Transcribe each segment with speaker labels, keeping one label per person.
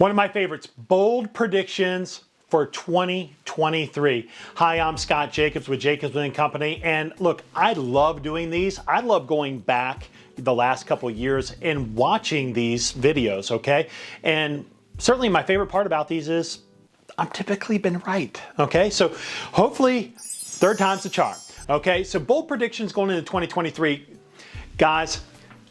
Speaker 1: One of my favorites, bold predictions for 2023. Hi, I'm Scott Jacobs with Jacobs & Company. And look, I love doing these. I love going back the last couple of years and watching these videos, okay? And certainly my favorite part about these is I've typically been right, okay? So hopefully third time's the charm, okay? So bold predictions going into 2023. Guys,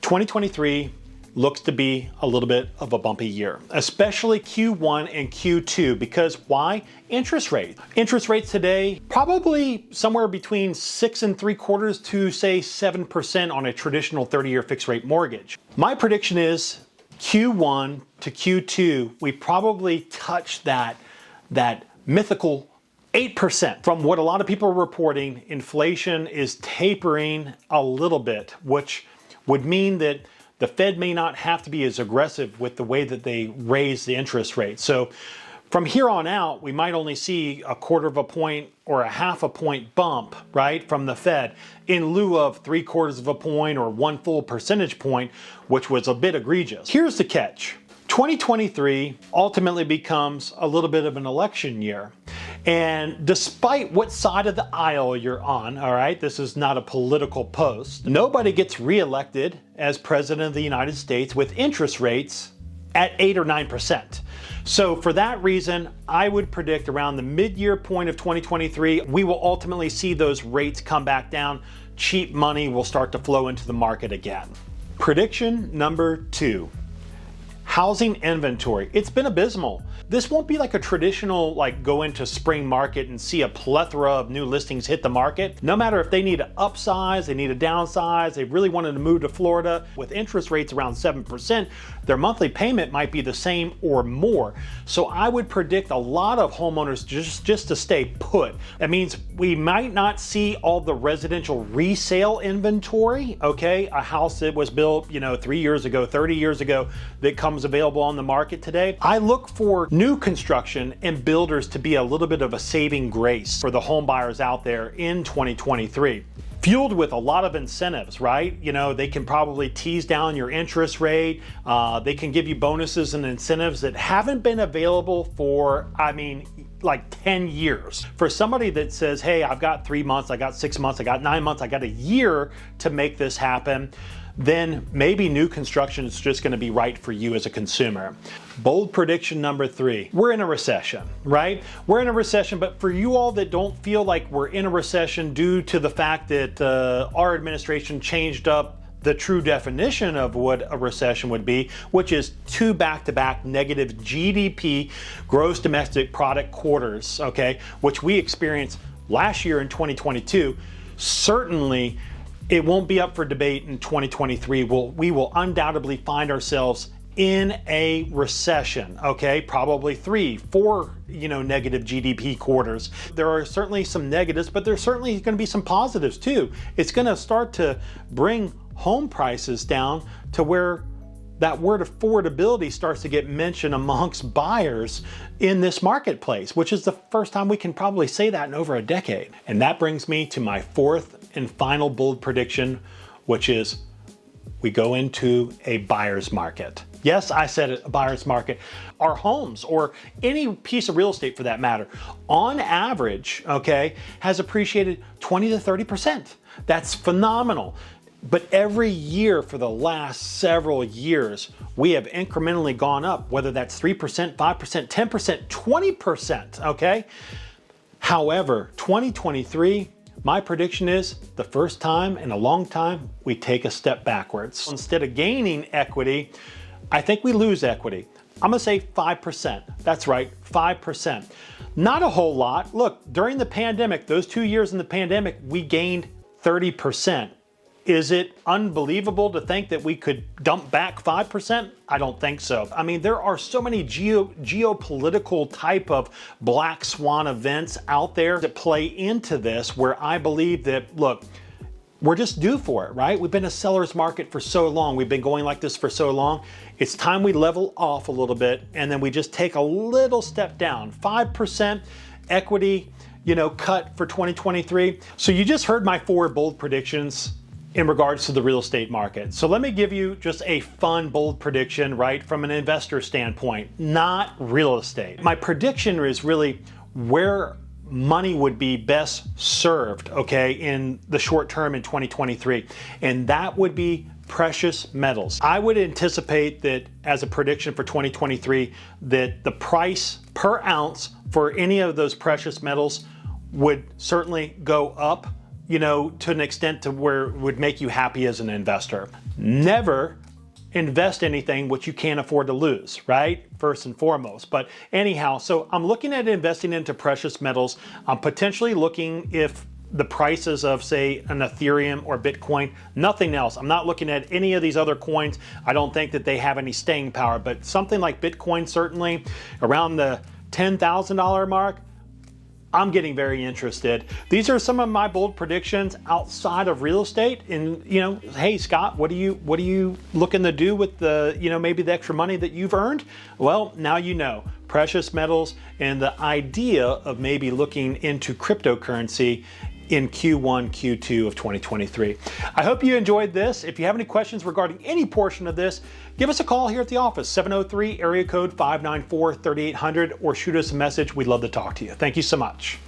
Speaker 1: 2023 looks to be a little bit of a bumpy year, especially Q1 and Q2, because why? Interest rate. Interest rates today, probably somewhere between 6.75% to say 7% on a traditional 30-year fixed rate mortgage. My prediction is Q1 to Q2, we probably touch that mythical 8%. From what a lot of people are reporting, inflation is tapering a little bit, which would mean that the Fed may not have to be as aggressive with the way that they raise the interest rate. So from here on out, we might only see a 1/4 point or a 1/2 point bump, right, from the Fed in lieu of 3/4 point or 1 full percentage point, which was a bit egregious. Here's the catch. 2023 ultimately becomes a little bit of an election year. And despite what side of the aisle you're on, all right, this is not a political post, nobody gets reelected as president of the United States with interest rates at 8 or 9%. So for that reason, I would predict around the mid-year point of 2023, we will ultimately see those rates come back down. Cheap money will start to flow into the market again. Prediction number 2. Housing inventory. It's been abysmal. This won't be like a traditional, like go into spring market and see a plethora of new listings hit the market. No matter if they need to upsize, they need to downsize, they really wanted to move to Florida. With interest rates around 7%, their monthly payment might be the same or more. So I would predict a lot of homeowners just to stay put. That means we might not see all the residential resale inventory, okay? A house that was built, 3 years ago, 30 years ago, that comes available on the market today. I look for new construction and builders to be a little bit of a saving grace for the home buyers out there in 2023. Fueled with a lot of incentives, right? They can probably tease down your interest rate. They can give you bonuses and incentives that haven't been available for, like 10 years. For somebody that says, hey, I've got 3 months, I got 6 months, I got 9 months, I got a year to make this happen, then maybe new construction is just going to be right for you as a consumer. Bold prediction number 3. We're in a recession, right? We're in a recession, but for you all that don't feel like we're in a recession due to the fact that our administration changed up the true definition of what a recession would be, which is 2 back-to-back negative GDP, gross domestic product quarters, okay, which we experienced last year in 2022, certainly it won't be up for debate in 2023. We will undoubtedly find ourselves in a recession, okay? Probably 3, 4, negative GDP quarters. There are certainly some negatives, but there's certainly going to be some positives too. It's going to start to bring home prices down to where that word affordability starts to get mentioned amongst buyers in this marketplace, which is the first time we can probably say that in over a decade. And that brings me to my 4th and final bold prediction, which is we go into a buyer's market. Yes, I said it, a buyer's market. Our homes, or any piece of real estate for that matter, on average, okay, has appreciated 20 to 30%. That's phenomenal. But every year for the last several years, we have incrementally gone up, whether that's 3%, 5%, 10%, 20%, okay? However, 2023, my prediction is the first time in a long time, we take a step backwards. Instead of gaining equity, I think we lose equity. I'm gonna say 5%. That's right, 5%. Not a whole lot. Look, during the pandemic, those 2 years in the pandemic, we gained 30%. Is it unbelievable to think that we could dump back 5%? I don't think so. There are so many geopolitical type of black swan events out there that play into this, where I believe that, look, we're just due for it, right? We've been a seller's market for so long. We've been going like this for so long. It's time we level off a little bit, and then we just take a little step down. 5% equity, cut for 2023. So you just heard my 4 bold predictions. in regards to the real estate market. So let me give you just a fun, bold prediction, right, from an investor standpoint, not real estate. My prediction is really where money would be best served, okay, in the short term in 2023, and that would be precious metals. I would anticipate that as a prediction for 2023 that the price per ounce for any of those precious metals would certainly go up, to an extent to where it would make you happy as an investor. Never invest anything which you can't afford to lose, right? First and foremost. But anyhow, so I'm looking at investing into precious metals. I'm potentially looking if the prices of, say, an Ethereum or Bitcoin, nothing else. I'm not looking at any of these other coins. I don't think that they have any staying power, but something like Bitcoin, certainly around the $10,000 mark, I'm getting very interested. These are some of my bold predictions outside of real estate. And hey Scott, what are you looking to do with the maybe the extra money that you've earned? Well, now you know. Precious metals and the idea of maybe looking into cryptocurrency in Q1, Q2 of 2023. I hope you enjoyed this. If you have any questions regarding any portion of this, give us a call here at the office, 703 area code 594-3800, or shoot us a message. We'd love to talk to you. Thank you so much.